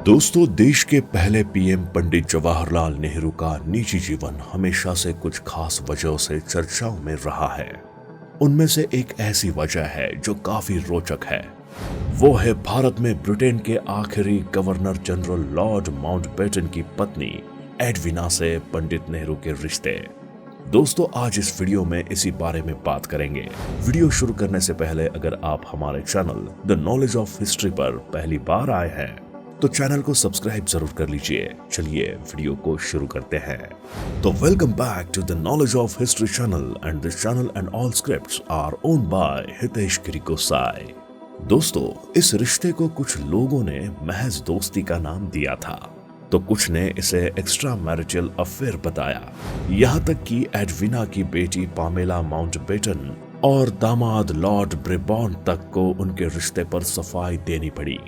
दोस्तों, देश के पहले पीएम पंडित जवाहरलाल नेहरू का निजी जीवन हमेशा से कुछ खास वजहों से चर्चाओं में रहा है। उनमें से एक ऐसी वजह है जो काफी रोचक है। वो है भारत में ब्रिटेन के आखिरी गवर्नर जनरल लॉर्ड माउंटबेटन की पत्नी एडविना से पंडित नेहरू के रिश्ते। दोस्तों, आज इस वीडियो में इसी बारे में बात करेंगे। वीडियो शुरू करने से पहले अगर आप हमारे channel the knowledge of history पर पहली बार आए हैं तो चैनल को सब्सक्राइब जरूर कर लीजिए। चलिए वीडियो को शुरू करते हैं। तो welcome back to the knowledge of history channel and this channel and all scripts are owned by Hitesh Giri Gosai. दोस्तों, इस रिश्ते को कुछ लोगों ने महज दोस्ती का नाम दिया था तो कुछ ने इसे एक्स्ट्रा मैरिटल अफेयर बताया। यहाँ तक कि एडविना की बेटी पामेला माउंटबेटन और दामाद लॉर्ड ब्रेबॉर्न तक को उनके रिश्ते पर सफाई देनी पड़ी।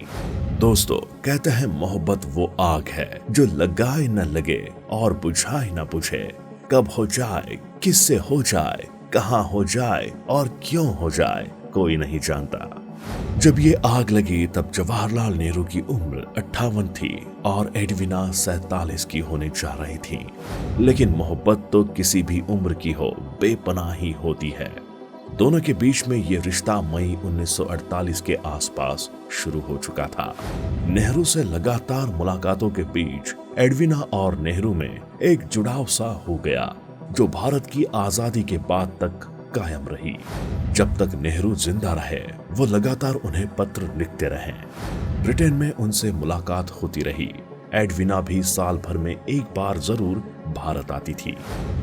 दोस्तों, कहते हैं मोहब्बत वो आग है जो लगाए न लगे और बुझाए न बुझे। कब हो जाए, किससे हो जाए, कहाँ हो जाए और क्यों हो जाए, कोई नहीं जानता। जब ये आग लगी तब जवाहरलाल नेहरू की उम्र 58 थी और एडविना 47 की होने जा रही थी। लेकिन मोहब्बत तो किसी भी उम्र की हो, बेपनाह ही होती है। दोनों के बीच में ये रिश्ता मई 1948 के आसपास शुरू हो चुका था। नेहरू से लगातार मुलाकातों के बीच एडविना और नेहरू में एक जुड़ाव सा हो गया जो भारत की आजादी के बाद तक कायम रही। जब तक नेहरू जिंदा रहे वो लगातार उन्हें पत्र लिखते रहे। ब्रिटेन में उनसे मुलाकात होती रही। एडविना भी साल भर में एक बार जरूर भारत आती थी।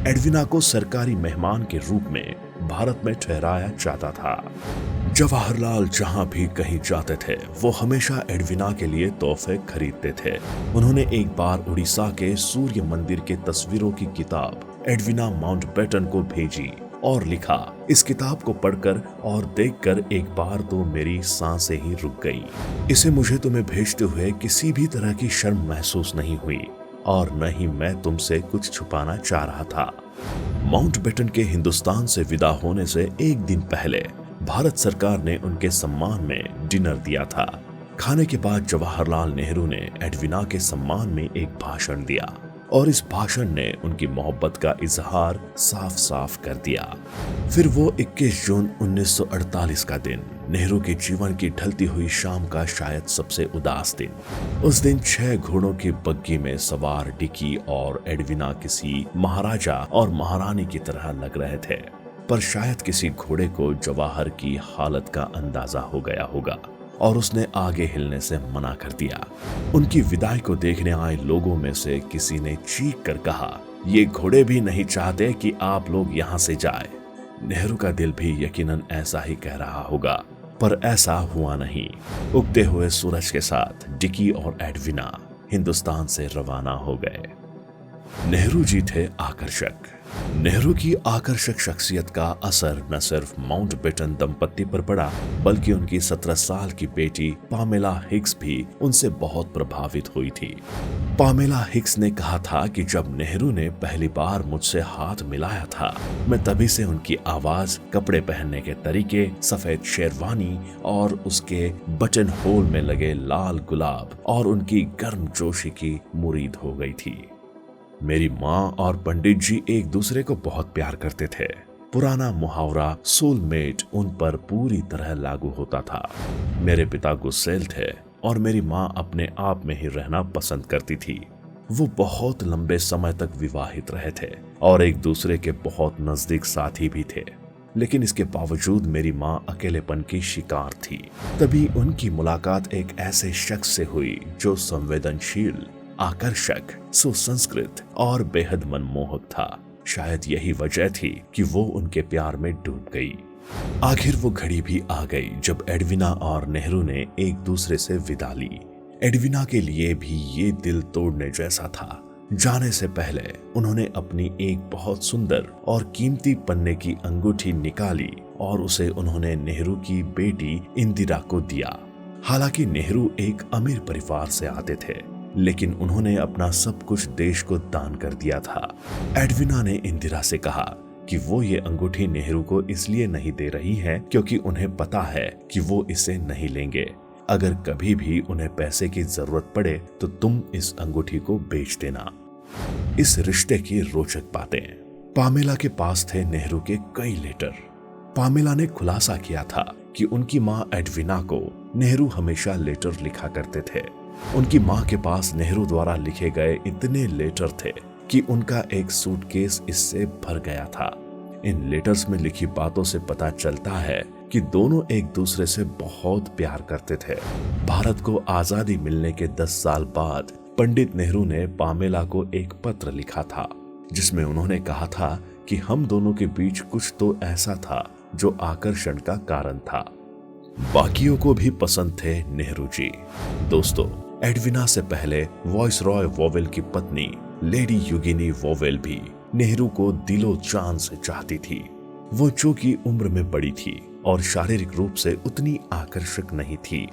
एडविना को सरकारी मेहमान के रूप में भारत में ठहराया जाता था। जवाहरलाल जहां भी कहीं जाते थे वो हमेशा एडविना के लिए तोहफे खरीदते थे। उन्होंने एक बार उड़ीसा के सूर्य मंदिर के तस्वीरों की किताब एडविना माउंटबेटन को भेजी और लिखा, इस किताब को पढ़कर और देखकर एक बार तो मेरी सांसें ही रुक गई। इसे मुझे तुम्हें भेजते हुए किसी भी तरह की शर्म महसूस नहीं हुई और न ही मैं तुमसे कुछ छुपाना चाह रहा था। माउंटबेटन के हिंदुस्तान से विदा होने से एक दिन पहले भारत सरकार ने उनके सम्मान में डिनर दिया था। खाने के बाद जवाहरलाल नेहरू ने एडविना के सम्मान में एक भाषण दिया और इस भाषण ने उनकी मोहब्बत का इजहार साफ साफ कर दिया। फिर वो 21 जून 1948 का दिन, नेहरू के जीवन की ढलती हुई शाम का शायद सबसे उदास दिन। उस दिन 6 घोड़ों की बग्गी में सवार डिकी और एडविना किसी महाराजा और महारानी की तरह लग रहे थे, पर शायद किसी घोड़े को जवाहर की हालत का अंदाजा हो गया होगा और उसने आगे हिलने से मना कर दिया। उनकी विदाई को देखने आए लोगों में से किसी ने चीख कर कहा, ये घोड़े भी नहीं चाहते कि आप लोग यहाँ से जाए। नेहरू का दिल भी यकीनन ऐसा ही कह रहा होगा, पर ऐसा हुआ नहीं। उगते हुए सूरज के साथ डिकी और एडविना हिंदुस्तान से रवाना हो गए। नेहरू जी थे आकर्षक। नेहरू की आकर्षक शख्सियत का असर न सिर्फ माउंटबेटन दंपति पर पड़ा बल्कि उनकी 17 साल की बेटी पामेला हिक्स भी उनसे बहुत प्रभावित हुई थी। पामेला हिक्स ने कहा था कि जब नेहरू ने पहली बार मुझसे हाथ मिलाया था मैं तभी से उनकी आवाज, कपड़े पहनने के तरीके, सफेद शेरवानी और उसके बटन होल में लगे लाल गुलाब और उनकी गर्मजोशी की मुरीद हो गई थी। मेरी माँ और पंडित जी एक दूसरे को बहुत प्यार करते थे। पुराना मुहावरा सोलमेट उन पर पूरी तरह लागू होता था। मेरे पिता गुस्सैल थे और मेरी माँ अपने आप में ही रहना पसंद करती थी। वो बहुत लंबे समय तक विवाहित रहे थे और एक दूसरे के बहुत नजदीक साथी भी थे, लेकिन इसके बावजूद मेरी माँ अकेलेपन की शिकार थी। तभी उनकी मुलाकात एक ऐसे शख्स से हुई जो संवेदनशील, आकर्षक, सुसंस्कृत और बेहद मनमोहक था। शायद यही वजह थी कि वो उनके प्यार में डूब गई। आखिर वो घड़ी भी आ गई जब एडविना और नेहरू ने एक दूसरे से विदा ली। एडविना के लिए भी ये दिल तोड़ने जैसा था। जाने से पहले उन्होंने अपनी एक बहुत सुंदर और कीमती पन्ने की अंगूठी निकाली और उसे उन्होंने नेहरू की बेटी इंदिरा को दिया। हालांकि नेहरू एक अमीर परिवार से आते थे, लेकिन उन्होंने अपना सब कुछ देश को दान कर दिया था। एडविना ने इंदिरा से कहा कि वो ये अंगूठी नेहरू को इसलिए नहीं दे रही है क्योंकि उन्हें पता है कि वो इसे नहीं लेंगे। अगर कभी भी उन्हें पैसे की जरूरत पड़े तो तुम इस अंगूठी को बेच देना। इस रिश्ते की रोचक बातें। पामेला के पास थे नेहरू के कई लेटर। पामेला ने खुलासा किया था कि उनकी मां एडविना को नेहरू हमेशा लेटर लिखा करते थे। उनकी मां के पास नेहरू द्वारा लिखे गए इतने लेटर थे कि उनका एक सूटकेस इससे भर गया था। इन लेटर्स में लिखी बातों से पता चलता है कि दोनों एक दूसरे से बहुत प्यार करते थे। भारत को आजादी मिलने के 10 साल बाद पंडित नेहरू ने पामेला को एक पत्र लिखा था जिसमें उन्होंने कहा था कि हम दोनों के बीच कुछ तो ऐसा था जो आकर्षण का कारण था। बाकियों को भी पसंद थे नेहरू जी। दोस्तों, एडविना से पहले वायसरॉय वोवेल की पत्नी लेडी यूगिनी वोवेल भी नेहरू को दिलो जान से चाहती थी। वो चूंकि उम्र में बड़ी थी और शारीरिक रूप से उतनी आकर्षक नहीं थी,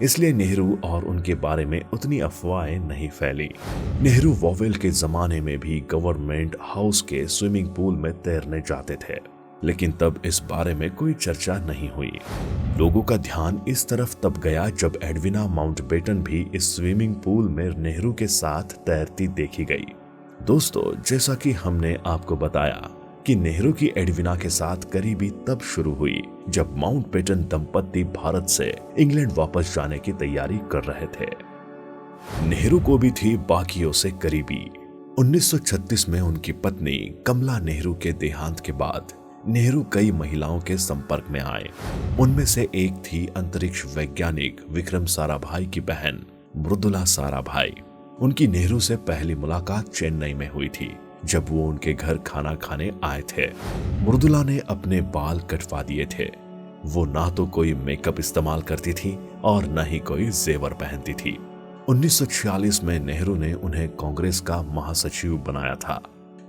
इसलिए नेहरू और उनके बारे में उतनी अफवाहें नहीं फैली। नेहरू वोवेल के जमाने में भी गवर्नमेंट हाउस के स्विमिंग पूल में तैरने जाते थे, लेकिन तब इस बारे में कोई चर्चा नहीं हुई। लोगों का ध्यान इस तरफ तब गया जब एडविना माउंटबेटन भी इस स्विमिंग पूल में नेहरू के साथ तैरती देखी गई। दोस्तों, जैसा कि हमने आपको बताया कि नेहरू की एडविना के साथ करीबी तब शुरू हुई जब माउंटबेटन दंपत्ति भारत से इंग्लैंड वापस जाने की तैयारी कर रहे थे। नेहरू को भी थी बाकियों से करीबी। 1936 में उनकी पत्नी कमला नेहरू के देहांत के बाद नेहरू कई महिलाओं के संपर्क में आए। उनमें से एक थी अंतरिक्ष वैज्ञानिक विक्रम साराभाई की बहन मृदुला साराभाई। उनकी नेहरू से पहली मुलाकात चेन्नई में हुई थी जब वो उनके घर खाना खाने आए थे। मृदुला ने अपने बाल कटवा दिए थे। वो ना तो कोई मेकअप इस्तेमाल करती थी और न ही कोई जेवर पहनती थी। 1946 में नेहरू ने उन्हें कांग्रेस का महासचिव बनाया था।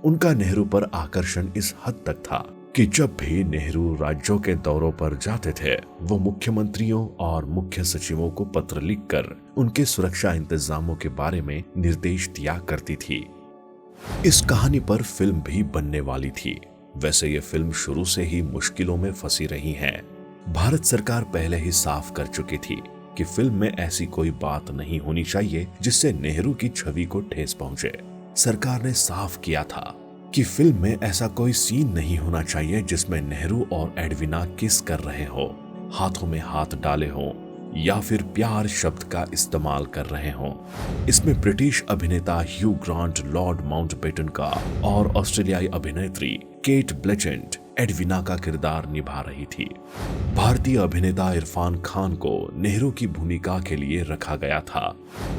उनका नेहरू पर आकर्षण इस हद तक था कि जब भी नेहरू राज्यों के दौरों पर जाते थे, वो मुख्यमंत्रियों और मुख्य सचिवों को पत्र लिखकर उनके सुरक्षा इंतजामों के बारे में निर्देश दिया करती थी। इस कहानी पर फिल्म भी बनने वाली थी। वैसे ये फिल्म शुरू से ही मुश्किलों में फंसी रही है। भारत सरकार पहले ही साफ कर चुकी थी कि फिल्म में ऐसी कोई बात नहीं होनी चाहिए जिससे नेहरू की छवि को ठेस पहुंचे। सरकार ने साफ किया था कि फिल्म में ऐसा कोई सीन नहीं होना चाहिए जिसमें नेहरू और एडविना किस कर रहे हो, हाथों में हाथ डाले हों या फिर प्यार शब्द का इस्तेमाल कर रहे हों। इसमें ब्रिटिश अभिनेता ह्यू ग्रांट लॉर्ड माउंटबेटन का और ऑस्ट्रेलियाई अभिनेत्री केट ब्लैचेंट एडविना का किरदार निभा रही थी। भारतीय अभिनेता इरफान खान को नेहरू की भूमिका के लिए रखा गया था।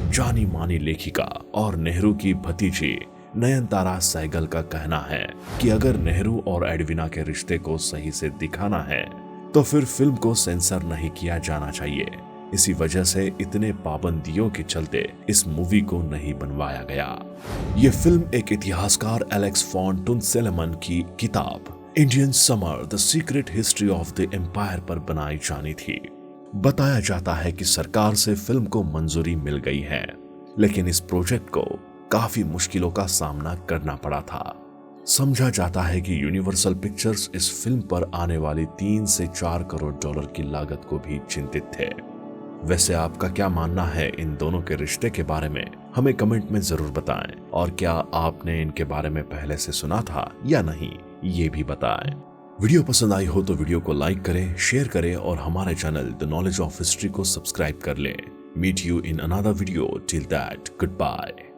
जानी मानी लेखिका और नेहरू की भतीजी नयनतारा सहगल का कहना है कि अगर नेहरू और एडविना के रिश्ते को सही से दिखाना है तो फिर फिल्म को सेंसर नहीं किया जाना चाहिए। इसी वजह से इतने पाबंदियों के चलते इस मूवी को नहीं बनवाया गया। ये फिल्म एक इतिहासकार एलेक्स फॉन टुनसेलेमन की किताब Indian summer the secret history of the empire पर बनाई जानी थी। बताया जाता है कि सरकार से फिल्म को मंजूरी मिल गई है, लेकिन इस प्रोजेक्ट को काफी मुश्किलों का सामना करना पड़ा था। समझा जाता है कि यूनिवर्सल पिक्चर्स इस फिल्म पर आने वाली 3 से 4 करोड़ डॉलर की लागत को भी चिंतित थे। वैसे आपका क्या मानना है इन दोनों के रिश्ते के बारे में, हमें कमेंट में जरूर बताएं। और क्या आपने इनके बारे में पहले से सुना था या नहीं, ये भी बताएं। वीडियो पसंद आई हो तो वीडियो को लाइक करें, शेयर करें और हमारे channel the knowledge of history को सब्सक्राइब कर लें। Meet you in another video, till that good bye.